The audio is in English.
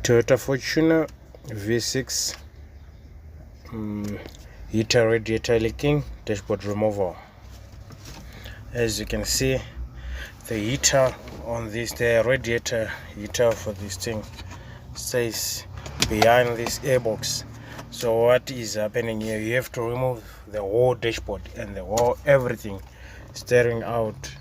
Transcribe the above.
Toyota Fortuner V6, heater radiator leaking, dashboard removal. As you can see, the heater on this, the radiator heater for this thing stays behind this airbox. So what is happening here, you have to remove the whole dashboard and the whole everything, steering out